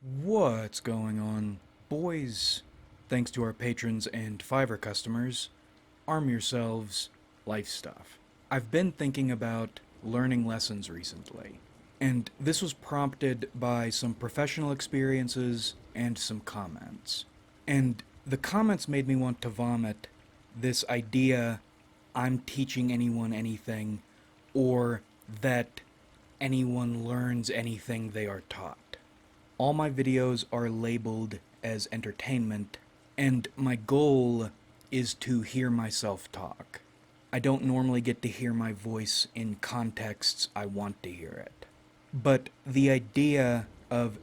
What's going on? Boys, thanks to our patrons and Fiverr customers, arm yourselves, life stuff. I've been thinking about learning lessons recently, and this was prompted by some professional experiences and some comments. And the comments made me want to vomit this idea I'm teaching anyone anything, or that anyone learns anything they are taught. All my videos are labeled as entertainment, and my goal is to hear myself talk. I don't normally get to hear my voice in contexts I want to hear it. But the idea of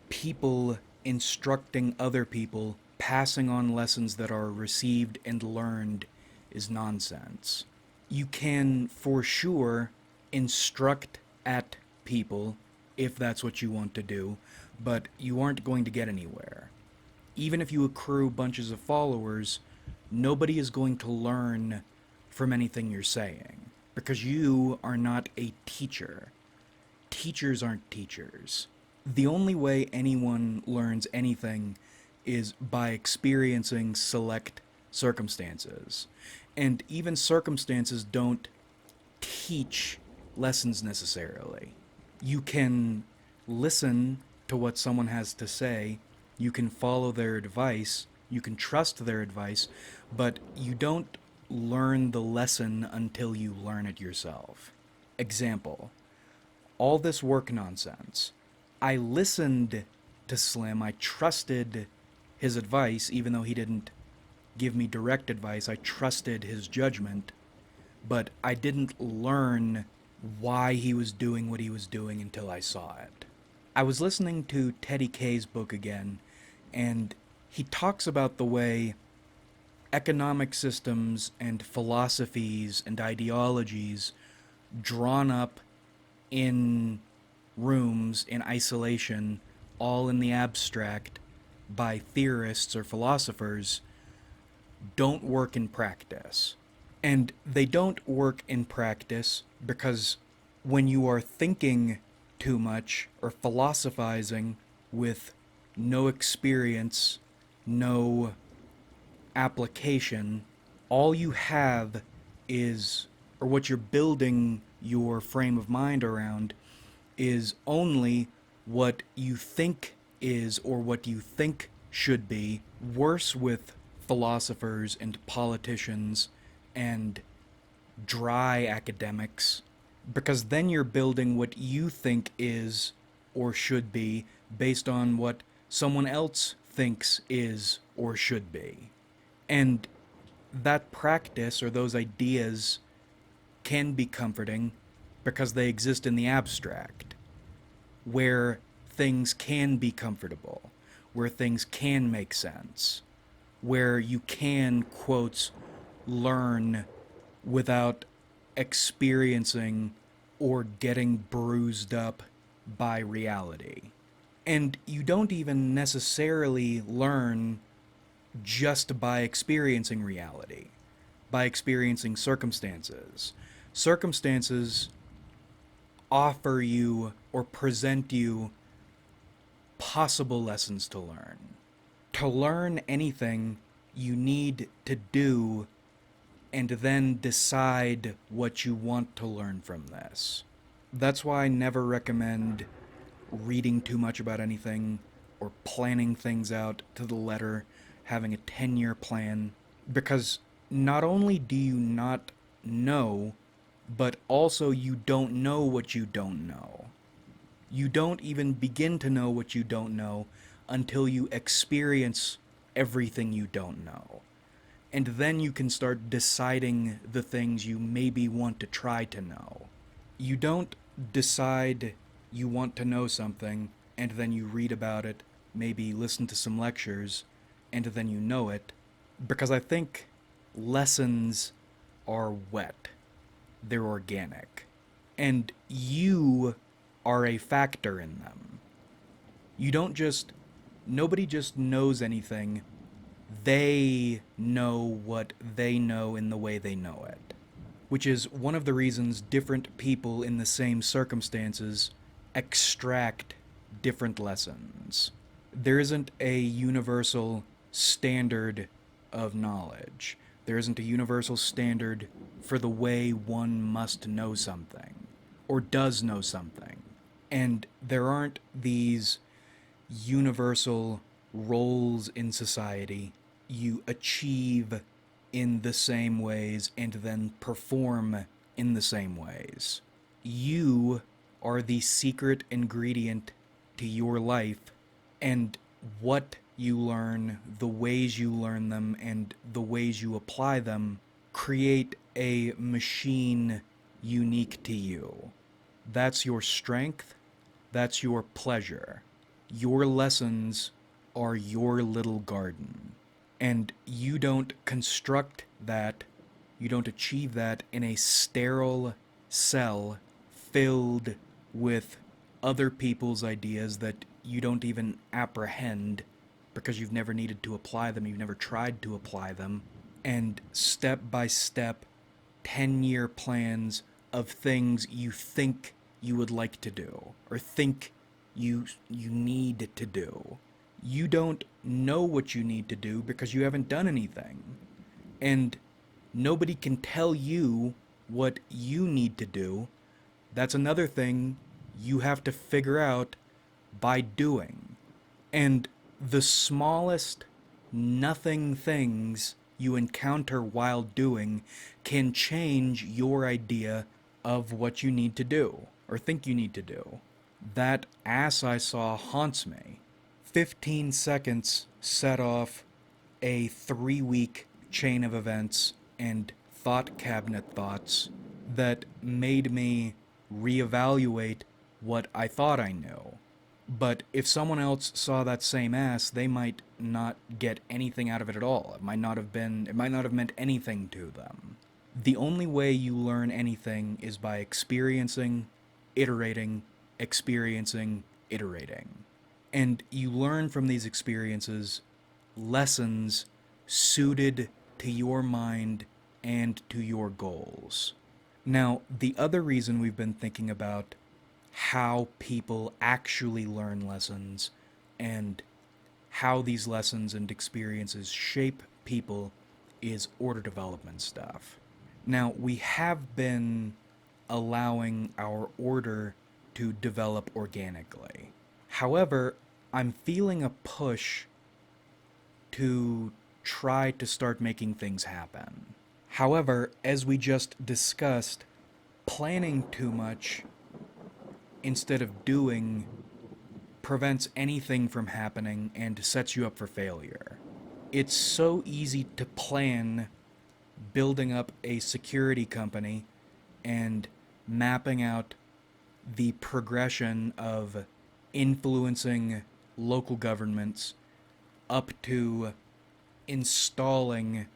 people instructing other people, passing on lessons that are received and learned, is nonsense. You can, for sure, instruct at people if that's what you want to do, but you aren't going to get anywhere. Even if you accrue bunches of followers, nobody is going to learn from anything you're saying because you are not a teacher. Teachers aren't teachers. The only way anyone learns anything is by experiencing select circumstances. And even circumstances don't teach lessons necessarily. You can listen to what someone has to say, you can follow their advice, you can trust their advice, but you don't learn the lesson until you learn it yourself. Example, all this work nonsense. I listened to Slim, I trusted his advice, even though he didn't give me direct advice, I trusted his judgment, but I didn't learn why he was doing what he was doing until I saw it. I was listening to Teddy K's book again, and he talks about the way economic systems and philosophies and ideologies drawn up in rooms in isolation, all in the abstract, by theorists or philosophers, don't work in practice. And they don't work in practice because when you are thinking too much or philosophizing with no experience, no application, all you have is, or what you're building your frame of mind around, is only what you think is or what you think should be. Worse with philosophers and politicians and dry academics, because then you're building what you think is or should be based on what someone else thinks is or should be. And that practice or those ideas can be comforting because they exist in the abstract, where things can be comfortable, where things can make sense, where you can, quotes, learn without experiencing or getting bruised up by reality. And you don't even necessarily learn just by experiencing reality, by experiencing circumstances. Circumstances offer you or present you possible lessons to learn. To learn anything, you need to do and then decide what you want to learn from this. That's why I never recommend reading too much about anything or planning things out to the letter, having a 10-year plan, because not only do you not know, but also you don't know what you don't know. You don't even begin to know what you don't know until you experience everything you don't know. And then you can start deciding the things you maybe want to try to know. You don't decide you want to know something, and then you read about it, maybe listen to some lectures, and then you know it, because I think lessons are wet. They're organic. And you are a factor in them. You don't just, nobody just knows anything. They know what they know in the way they know it. Which is one of the reasons different people in the same circumstances extract different lessons. There isn't a universal standard of knowledge. There isn't a universal standard for the way one must know something or does know something. And there aren't these universal roles in society you achieve in the same ways and then perform in the same ways. You are the secret ingredient to your life, and what you learn, the ways you learn them, and the ways you apply them create a machine unique to you. That's your strength, that's your pleasure. Your lessons are your little garden. And you don't construct that, you don't achieve that in a sterile cell filled with other people's ideas that you don't even apprehend because you've never needed to apply them, you've never tried to apply them, and step by step 10-year plans of things you think you would like to do or think you need to do. You don't know what you need to do because you haven't done anything. And nobody can tell you what you need to do. That's another thing you have to figure out by doing. And the smallest nothing things you encounter while doing can change your idea of what you need to do or think you need to do. That ass I saw haunts me. 15 seconds set off a 3-week chain of events and thought cabinet thoughts that made me reevaluate what I thought I knew. But if someone else saw that same ass, they might not get anything out of it at all. It might not have meant anything to them. The only way you learn anything is by experiencing, iterating, experiencing, iterating. And you learn from these experiences lessons suited to your mind and to your goals. Now, the other reason we've been thinking about how people actually learn lessons and how these lessons and experiences shape people is order development stuff. Now, we have been allowing our order to develop organically. However, I'm feeling a push to try to start making things happen. However, as we just discussed, planning too much instead of doing prevents anything from happening and sets you up for failure. It's so easy to plan building up a security company and mapping out the progression of influencing local governments up to installing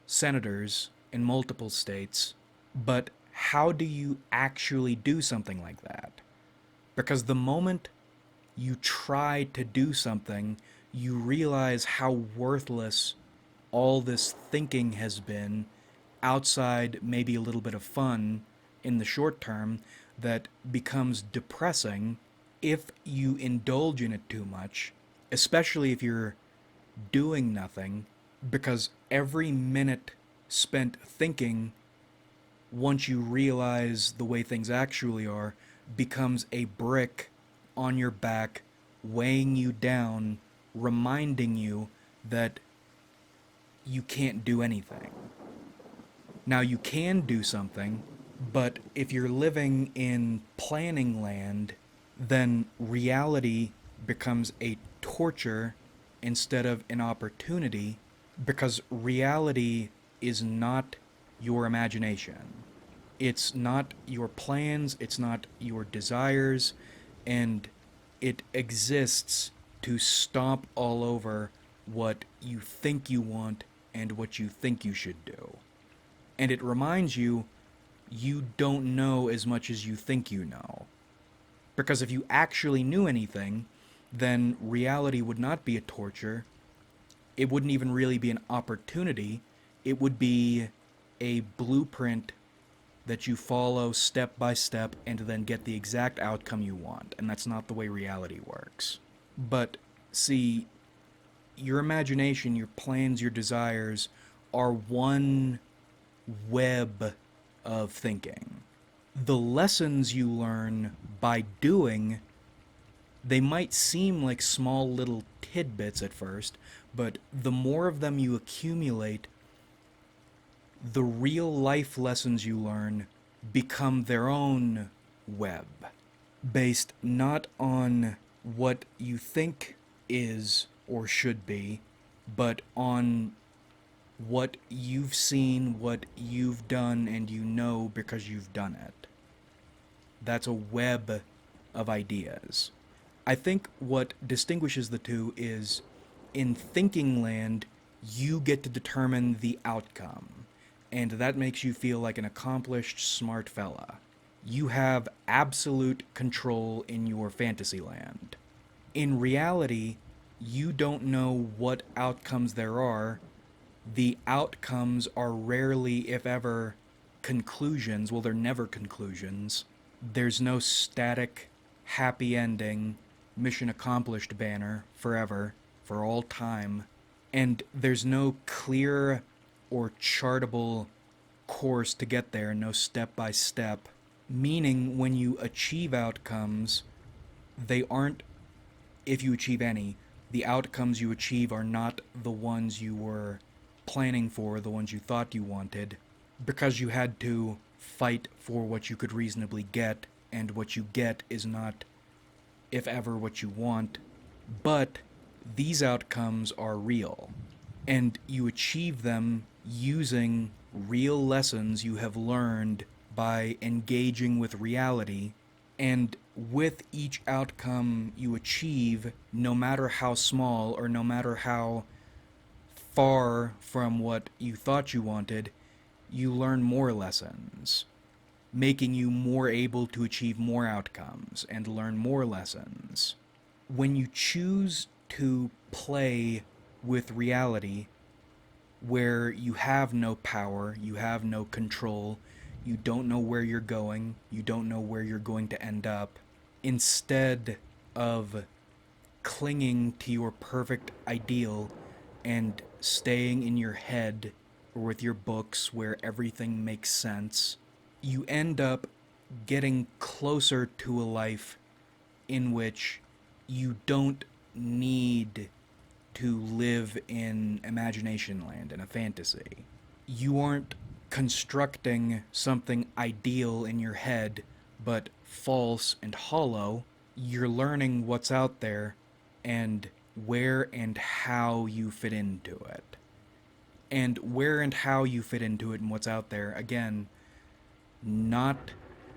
senators in multiple states. But how do you actually do something like that? Because the moment you try to do something, you realize how worthless all this thinking has been outside maybe a little bit of fun in the short term that becomes depressing if you indulge in it too much, especially if you're doing nothing, because every minute spent thinking, once you realize the way things actually are, becomes a brick on your back, weighing you down, reminding you that you can't do anything. Now, you can do something, but if you're living in planning land, then reality becomes a torture instead of an opportunity, because reality is not your imagination. It's not your plans, it's not your desires, and it exists to stomp all over what you think you want and what you think you should do. And it reminds you, you don't know as much as you think you know. Because if you actually knew anything, then reality would not be a torture. It wouldn't even really be an opportunity. It would be a blueprint that you follow step by step and then get the exact outcome you want. And that's not the way reality works. But See, your imagination, your plans, your desires are one web of thinking. The lessons you learn by doing, they might seem like small little tidbits at first, but the more of them you accumulate, the real life lessons you learn become their own web, based not on what you think is or should be, but on what you've seen, what you've done, and you know because you've done it. That's a web of ideas. I think what distinguishes the two is in thinking land, you get to determine the outcome, and that makes you feel like an accomplished, smart fella. You have absolute control in your fantasy land. In reality, you don't know what outcomes there are. The outcomes are rarely, if ever, conclusions. Well, they're never conclusions. There's no static, happy ending, mission accomplished banner forever, for all time. And there's no clear or chartable course to get there, no step by step. Meaning, when you achieve outcomes, they aren't, if you achieve any, the outcomes you achieve are not the ones you were planning for, the ones you thought you wanted, because you had to fight for what you could reasonably get, and what you get is not, if ever, what you want. But these outcomes are real, and you achieve them using real lessons you have learned by engaging with reality. And with each outcome you achieve, no matter how small or no matter how far from what you thought you wanted, you learn more lessons, making you more able to achieve more outcomes and learn more lessons. When you choose to play with reality, where you have no power, you have no control, you don't know where you're going, you don't know where you're going to end up, instead of clinging to your perfect ideal and staying in your head or with your books where everything makes sense, you end up getting closer to a life in which you don't need to live in imagination land, in a fantasy. You aren't constructing something ideal in your head, but false and hollow. You're learning what's out there and where and how you fit into it. And where and how you fit into it and what's out there, again, not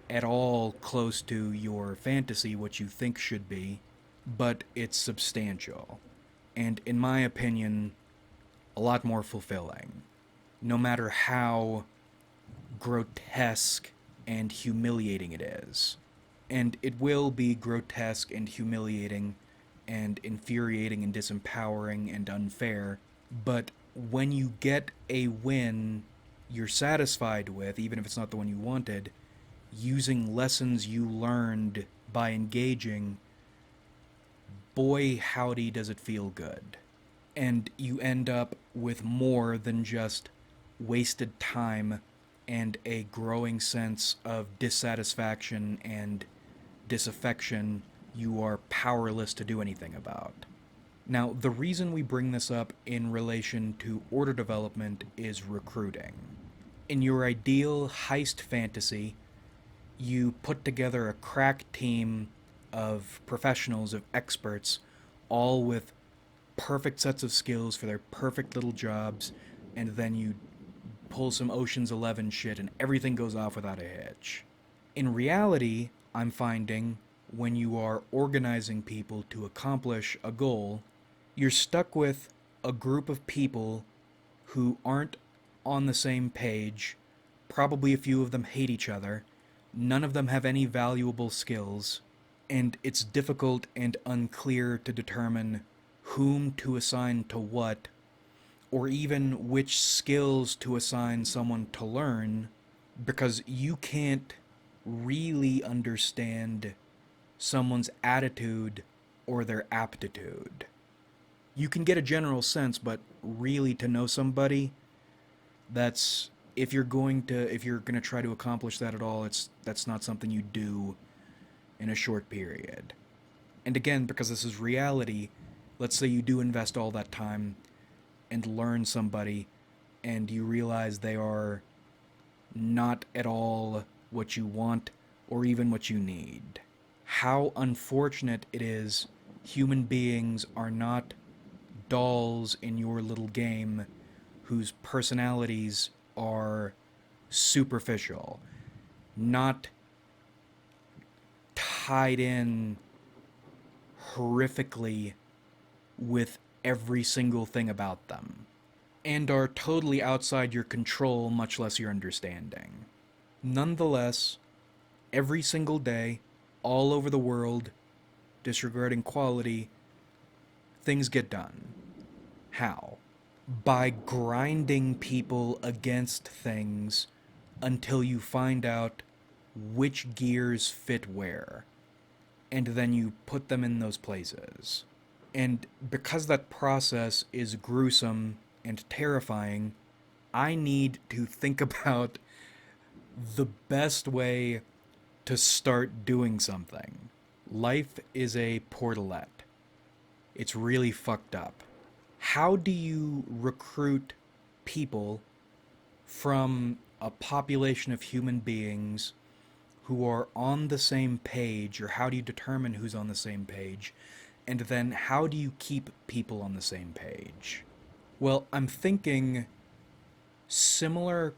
at all close to your fantasy, what you think should be, but it's substantial. And in my opinion, a lot more fulfilling. No matter how grotesque and humiliating it is. And it will be grotesque and humiliating and infuriating and disempowering and unfair, but when you get a win you're satisfied with, even if it's not the one you wanted, using lessons you learned by engaging, boy howdy does it feel good. And you end up with more than just wasted time and a growing sense of dissatisfaction and disaffection you are powerless to do anything about. Now, the reason we bring this up in relation to order development is recruiting. In your ideal heist fantasy, you put together a crack team of professionals, of experts, all with perfect sets of skills for their perfect little jobs, and then you pull some Ocean's 11 shit and everything goes off without a hitch. In reality, I'm finding when you are organizing people to accomplish a goal, you're stuck with a group of people who aren't on the same page. Probably a few of them hate each other. None of them have any valuable skills, and it's difficult and unclear to determine whom to assign to what, or even which skills to assign someone to learn, because you can't really understand someone's attitude or their aptitude. You can get a general sense, but really to know somebody, that's if you're going to try to accomplish that at all, that's not something you do in a short period. And again, because this is reality, let's say you do invest all that time and learn somebody and you realize they are not at all what you want or even what you need. How unfortunate it is human beings are not dolls in your little game whose personalities are superficial, not tied in horrifically with every single thing about them, and are totally outside your control, much less your understanding. Nonetheless, every single day, all over the world, disregarding quality, things get done. How? By grinding people against things until you find out which gears fit where, and then you put them in those places. And because that process is gruesome and terrifying, I need to think about the best way to start doing something. Life is a portalette. It's really fucked up. How do you recruit people from a population of human beings who are on the same page, or how do you determine who's on the same page? And then how do you keep people on the same page? Well, I'm thinking similar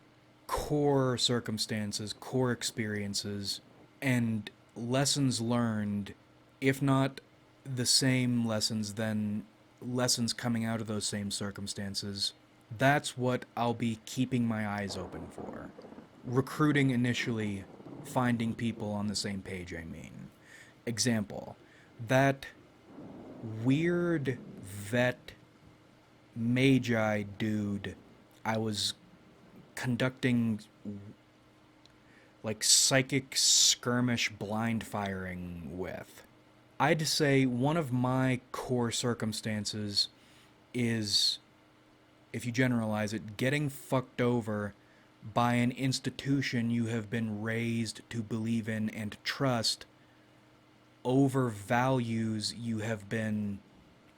core circumstances, core experiences, and lessons learned, if not the same lessons, then lessons coming out of those same circumstances. That's what I'll be keeping my eyes open for. Recruiting initially, finding people on the same page, I mean. Example, that weird vet magi dude I was conducting like psychic skirmish blind firing with. I'd say one of my core circumstances is, if you generalize it, getting fucked over by an institution you have been raised to believe in and trust over values you have been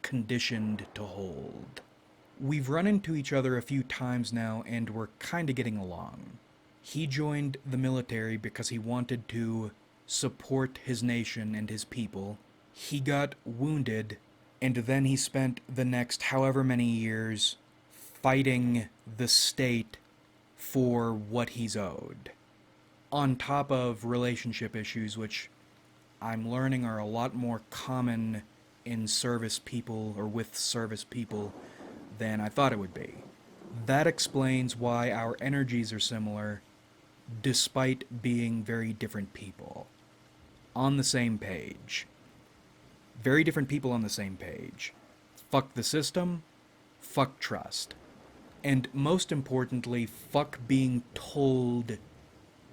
conditioned to hold. We've run into each other a few times now, and we're kind of getting along. He joined the military because he wanted to support his nation and his people. He got wounded, and then he spent the next however many years fighting the state for what he's owed. On top of relationship issues, which I'm learning are a lot more common in service people or with service people than I thought it would be. That explains why our energies are similar despite being very different people. On the same page. Very different people on the same page. Fuck the system, fuck trust. And most importantly, fuck being told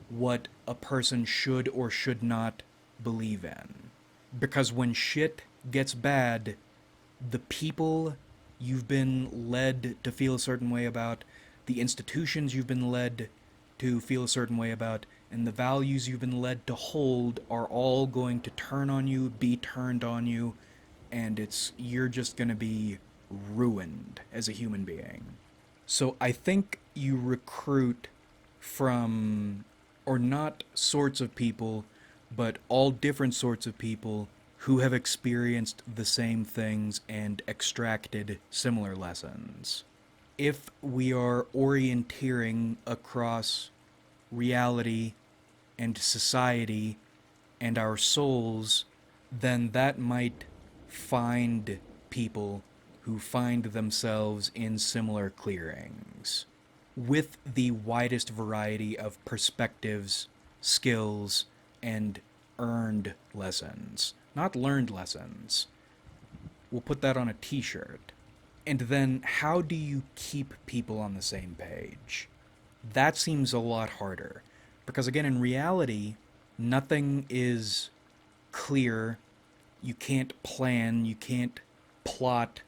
what a person should or should not believe in. Because when shit gets bad, the people you've been led to feel a certain way about, the institutions you've been led to feel a certain way about, and the values you've been led to hold are all going to turn on you, be turned on you, and you're just going to be ruined as a human being. So I think you recruit from, or not sorts of people, but all different sorts of people who have experienced the same things and extracted similar lessons. If we are orienteering across reality and society and our souls, then that might find people who find themselves in similar clearings, with the widest variety of perspectives, skills, and earned lessons. Not learned lessons. We'll put that on a t-shirt. And then, how do you keep people on the same page? That seems a lot harder. Because again, in reality, nothing is clear. You can't plan, you can't plot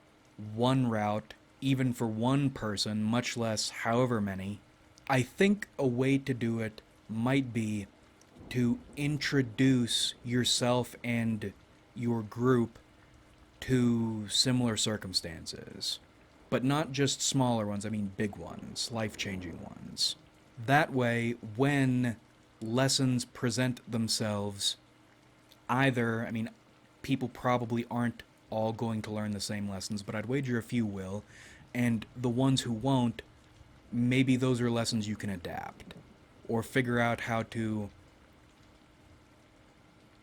one route, even for one person, much less however many. I think a way to do it might be to introduce yourself and your group to similar circumstances. But not just smaller ones, I mean big ones, life changing ones. That way, when lessons present themselves, either, I mean, people probably aren't all going to learn the same lessons, but I'd wager a few will, and the ones who won't, maybe those are lessons you can adapt or figure out how to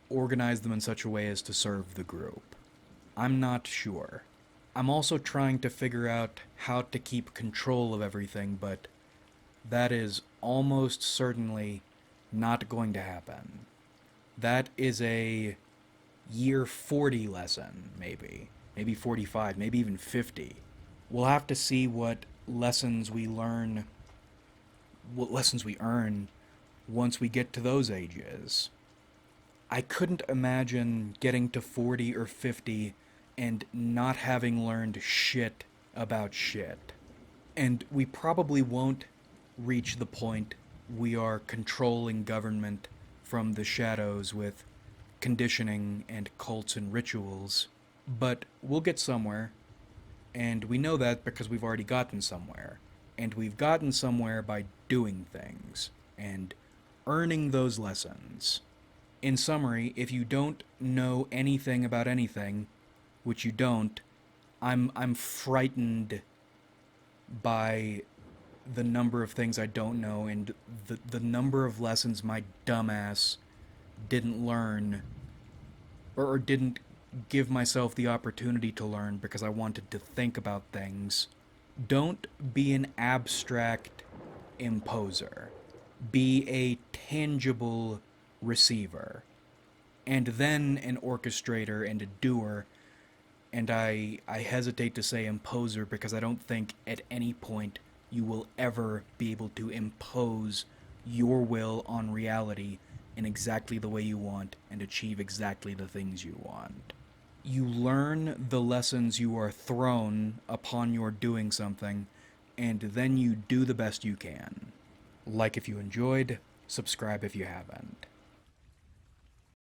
organize them in such a way as to serve the group. I'm not sure. I'm also trying to figure out how to keep control of everything, but that is almost certainly not going to happen. That is a year 40 lesson, maybe. Maybe 45, maybe even 50. We'll have to see what lessons we learn, what lessons we earn once we get to those ages. I couldn't imagine getting to 40 or 50 and not having learned shit about shit. And we probably won't reach the point we are controlling government from the shadows with conditioning and cults and rituals, but we'll get somewhere, and we know that because we've already gotten somewhere. And we've gotten somewhere by doing things and earning those lessons. In summary, if you don't know anything about anything, which you don't, I'm frightened by the number of things I don't know and the number of lessons my dumbass didn't learn or didn't give myself the opportunity to learn because I wanted to think about things. Don't be an abstract imposer. Be a tangible receiver. And then an orchestrator and a doer. And I hesitate to say imposer because I don't think at any point you will ever be able to impose your will on reality in exactly the way you want and achieve exactly the things you want. You learn the lessons you are thrown upon your doing something, and then you do the best you can. Like if you enjoyed, subscribe if you haven't.